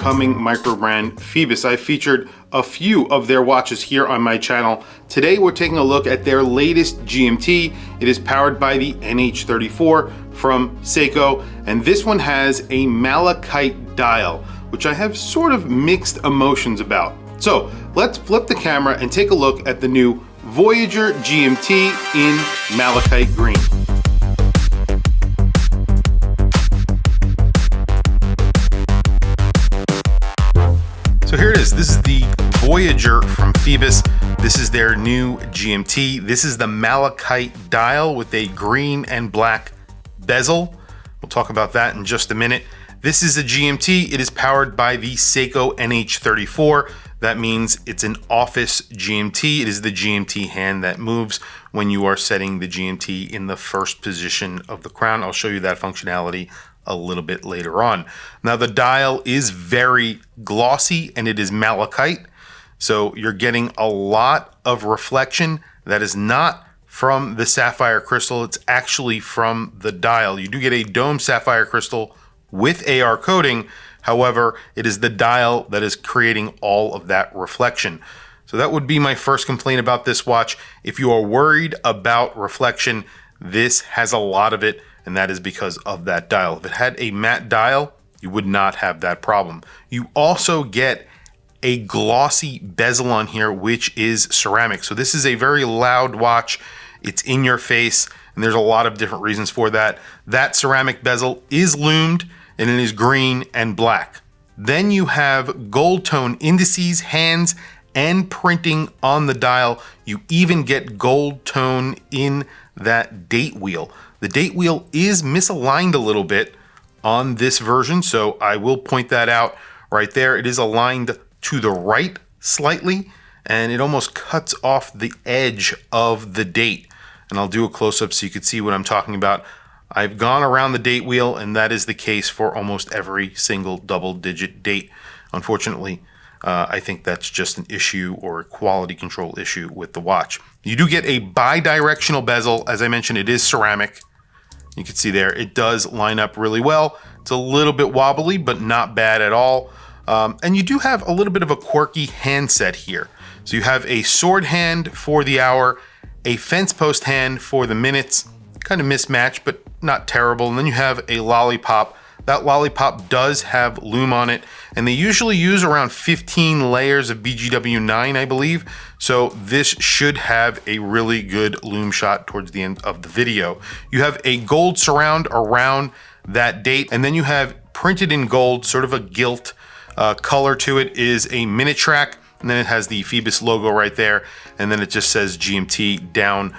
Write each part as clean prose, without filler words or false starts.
up-and-coming micro brand Phoebus. I featured a few of their watches here on my channel. Today we're taking a look at their latest GMT. It is powered by the NH34 from Seiko, and this one has a malachite dial, which I have sort of mixed emotions about. So let's flip the camera and take a look at the new Voyager GMT in malachite green. So here it is. This is the Voyager from Phoebus. This is their new GMT. This is the malachite dial with a green and black bezel. We'll talk about that in just a minute. This is a GMT. It is powered by the Seiko NH34. That means it's an office GMT. It is the GMT hand that moves when you are setting the GMT in the first position of the crown. I'll show you that functionality a little bit later on. Now the dial is very glossy and it is malachite, so you're getting a lot of reflection that is not from the sapphire crystal. It's actually from the dial. You do get a dome sapphire crystal with AR coating. However, it is the dial that is creating all of that reflection. So that would be my first complaint about this watch. If you are worried about reflection, this has a lot of it, and that is because of that dial. If it had a matte dial, you would not have that problem. You also get a glossy bezel on here, which is ceramic. So this is a very loud watch. It's in your face, and there's a lot of different reasons for that. That ceramic bezel is lumed, and it is green and black. Then you have gold tone indices, hands, and printing on the dial. You even get gold tone in that date wheel. The date wheel is misaligned a little bit on this version, so I will point that out right there. It is aligned to the right slightly, and it almost cuts off the edge of the date. And I'll do a close-up so you can see what I'm talking about. I've gone around the date wheel, and that is the case for almost every single double-digit date. Unfortunately, I think that's just an issue or a quality control issue with the watch. You do get a bi-directional bezel. As I mentioned, it is ceramic. You can see there, it does line up really well. It's a little bit wobbly, but not bad at all. And you do have a little bit of a quirky handset here. So you have a sword hand for the hour, a fence post hand for the minutes, kind of mismatched, but not terrible. And then you have a lollipop. That lollipop does have lume on it, and they usually use around 15 layers of BGW9, I believe. So this should have a really good lume shot towards the end of the video. You have a gold surround around that date, and then you have printed in gold, sort of a gilt color to it, is a minute track, and then it has the Phoebus logo right there, and then it just says GMT down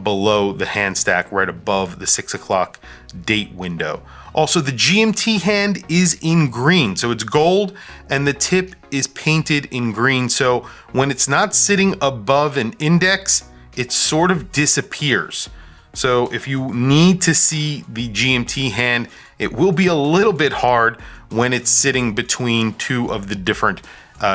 below the hand stack right above the 6 o'clock date window. Also, the GMT hand is in green, so it's gold and the tip is painted in green. So when it's not sitting above an index, it sort of disappears. So if you need to see the GMT hand, it will be a little bit hard when it's sitting between two of the different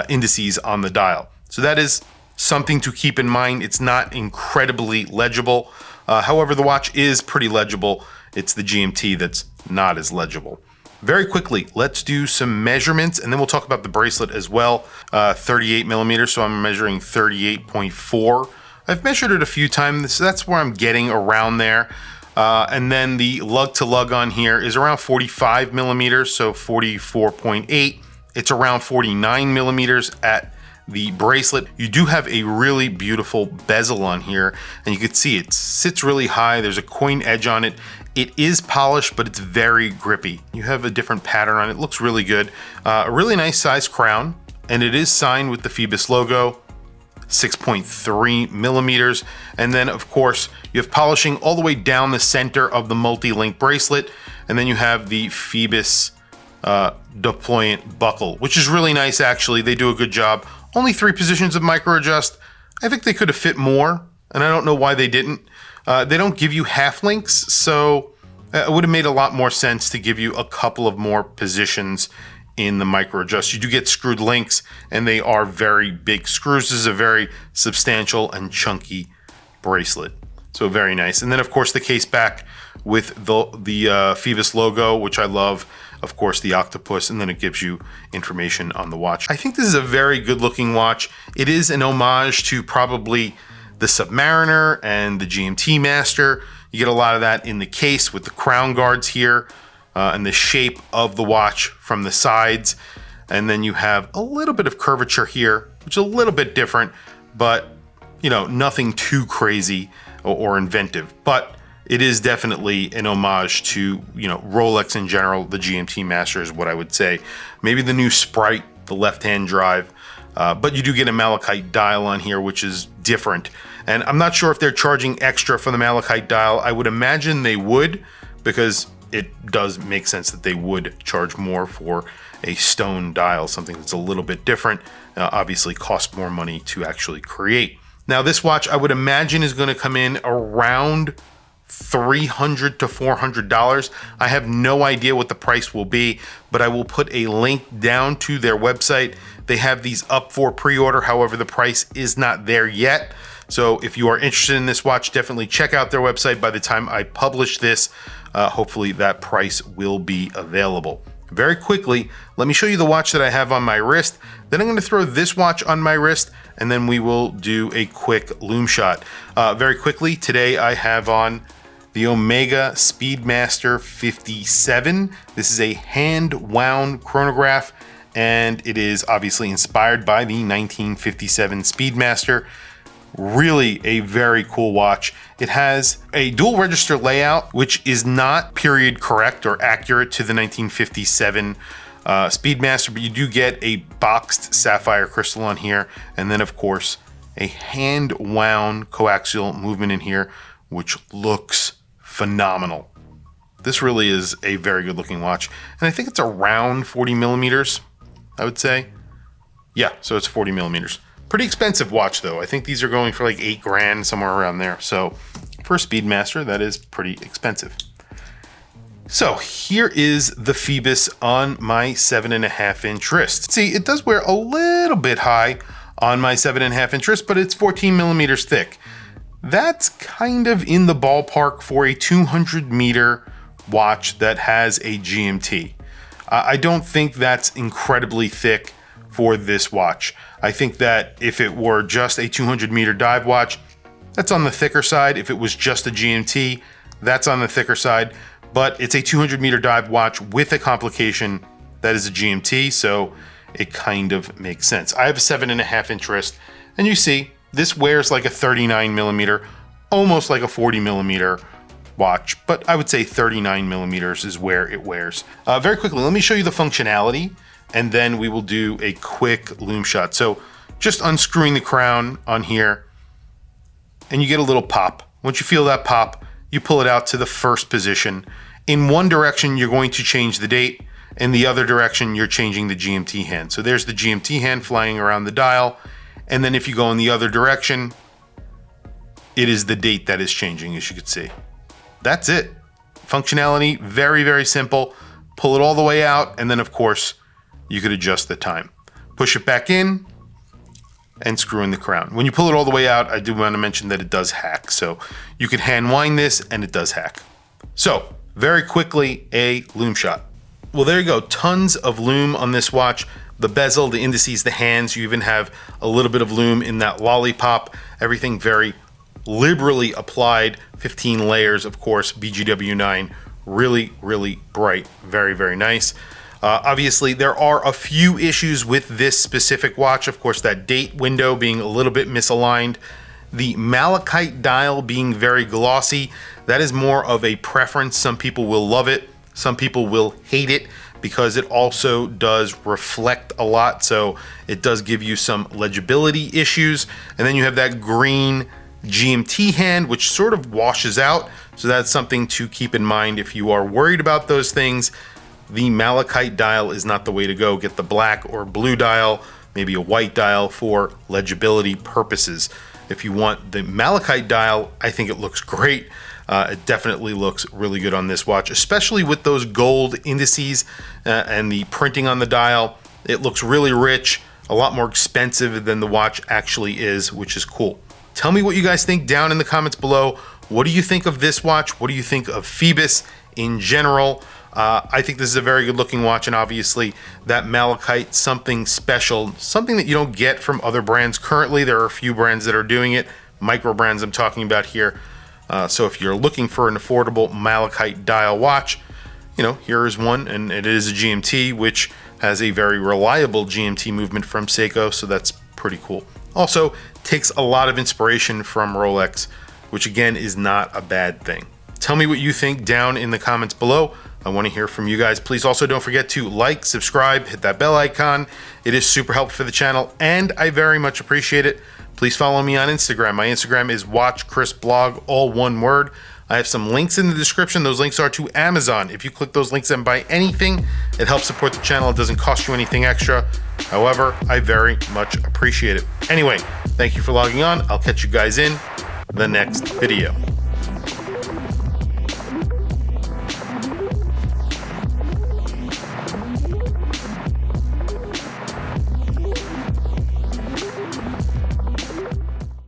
indices on the dial. So that is something to keep in mind. It's not incredibly legible. However, the watch is pretty legible. It's the GMT that's not as legible. Very quickly, let's do some measurements, and then we'll talk about the bracelet as well. 38 millimeters, so I'm measuring 38.4. I've measured it a few times, so that's where I'm getting around there. And then the lug to lug on here is around 45 millimeters, so 44.8. It's around 49 millimeters at the bracelet. You do have a really beautiful bezel on here, and you can see it sits really high. There's a coin edge on it. It is polished, but it's very grippy. You have a different pattern on it. It looks really good. A really nice size crown, and it is signed with the Phoebus logo, 6.3 millimeters. And then of course, you have polishing all the way down the center of the multi-link bracelet. And then you have the Phoebus deployant buckle, which is really nice actually. They do a good job. Only 3 positions of micro adjust. I think they could have fit more, and I don't know why they didn't. They don't give you half links, so it would have made a lot more sense to give you a couple of more positions in the micro adjust. You do get screwed links, and they are very big screws. This is a very substantial and chunky bracelet, so very nice. And then of course the case back with the Phoebus logo, which I love. of course, the octopus, and then it gives you information on the watch. I think this is a very good looking watch. It is an homage to probably the Submariner and the GMT Master. You get a lot of that in the case with the crown guards here and the shape of the watch from the sides. And then you have a little bit of curvature here, which is a little bit different, but you know, nothing too crazy or inventive. But it is definitely an homage to, you know, Rolex in general. The GMT Master is what I would say. Maybe the new Sprite, the left-hand drive, but you do get a Malachite dial on here, which is different. And I'm not sure if they're charging extra for the Malachite dial. I would imagine they would, because it does make sense that they would charge more for a stone dial, something that's a little bit different. Obviously costs more money to actually create. Now this watch, I would imagine, is going to come in around $300 to $400. I have no idea what the price will be, but I will put a link down to their website. They have these up for pre-order. However, the price is not there yet. So if you are interested in this watch, definitely check out their website. By the time I publish this, hopefully that price will be available. Very quickly, let me show you the watch that I have on my wrist. Then I'm going to throw this watch on my wrist, and then we will do a quick Lume shot. Very quickly, today I have on the Omega Speedmaster 57. This is a hand-wound chronograph, and it is obviously inspired by the 1957 Speedmaster. Really a very cool watch. It has a dual register layout, which is not period correct or accurate to the 1957 Speedmaster, but you do get a boxed sapphire crystal on here. And then of course, a hand wound coaxial movement in here, which looks phenomenal. This really is a very good looking watch. And I think it's around 40 millimeters, I would say. Yeah, so it's 40 millimeters. Pretty expensive watch though. I think these are going for like 8 grand, somewhere around there. So for a Speedmaster, that is pretty expensive. So here is the Phoebus on my 7.5-inch wrist. See, it does wear a little bit high on my 7.5-inch wrist, but it's 14 millimeters thick. That's kind of in the ballpark for a 200-meter watch that has a GMT. I don't think that's incredibly thick for this watch. I think that if it were just a 200-meter dive watch, that's on the thicker side. If it was just a GMT, that's on the thicker side. But it's a 200-meter dive watch with a complication that is a GMT, so it kind of makes sense. I have a 7.5-inch wrist, and you see, this wears like a 39 millimeter, almost like a 40 millimeter watch, but I would say 39 millimeters is where it wears. Very quickly, let me show you the functionality, and then we will do a quick Lume shot. So just unscrewing the crown on here, and you get a little pop. Once you feel that pop, you pull it out to the first position. In one direction, you're going to change the date. In the other direction, you're changing the GMT hand. So there's the GMT hand flying around the dial. And then if you go in the other direction, it is the date that is changing, as you can see. That's it. Functionality, very, very simple. Pull it all the way out, and then of course, you could adjust the time. Push it back in and screw in the crown. When you pull it all the way out, I do want to mention that it does hack. So you can hand wind this and it does hack. So very quickly, a Lume shot. Well, there you go. Tons of Lume on this watch. The bezel, the indices, the hands. You even have a little bit of Lume in that lollipop. Everything very liberally applied. 15 layers, of course, BGW9. Really, really bright. Very, very nice. Obviously, there are a few issues with this specific watch. Of course, that date window being a little bit misaligned. The Malachite dial being very glossy. That is more of a preference. Some people will love it. Some people will hate it because it also does reflect a lot. So it does give you some legibility issues. And then you have that green GMT hand, which sort of washes out. So that's something to keep in mind if you are worried about those things. The Malachite dial is not the way to go. Get the black or blue dial, maybe a white dial for legibility purposes. If you want the Malachite dial, I think it looks great. It definitely looks really good on this watch, especially with those gold indices and the printing on the dial. It looks really rich, a lot more expensive than the watch actually is, which is cool. Tell me what you guys think down in the comments below. What do you think of this watch? What do you think of Phoebus in general? I think this is a very good looking watch, and obviously that malachite, something special, something that you don't get from other brands currently. There are a few brands that are doing it, micro brands I'm talking about here. So if you're looking for an affordable malachite dial watch, you know, here is one, and it is a GMT, which has a very reliable GMT movement from Seiko, so that's pretty cool. Also, takes a lot of inspiration from Rolex, which again is not a bad thing. Tell me what you think down in the comments below. I want to hear from you guys. Please also don't forget to like, subscribe, hit that bell icon. It is super helpful for the channel, and I very much appreciate it. Please follow me on Instagram. My Instagram is WatchChrisBlog, all one word. I have some links in the description. Those links are to Amazon. If you click those links and buy anything, it helps support the channel. It doesn't cost you anything extra. However, I very much appreciate it. Anyway, thank you for logging on. I'll catch you guys in the next video.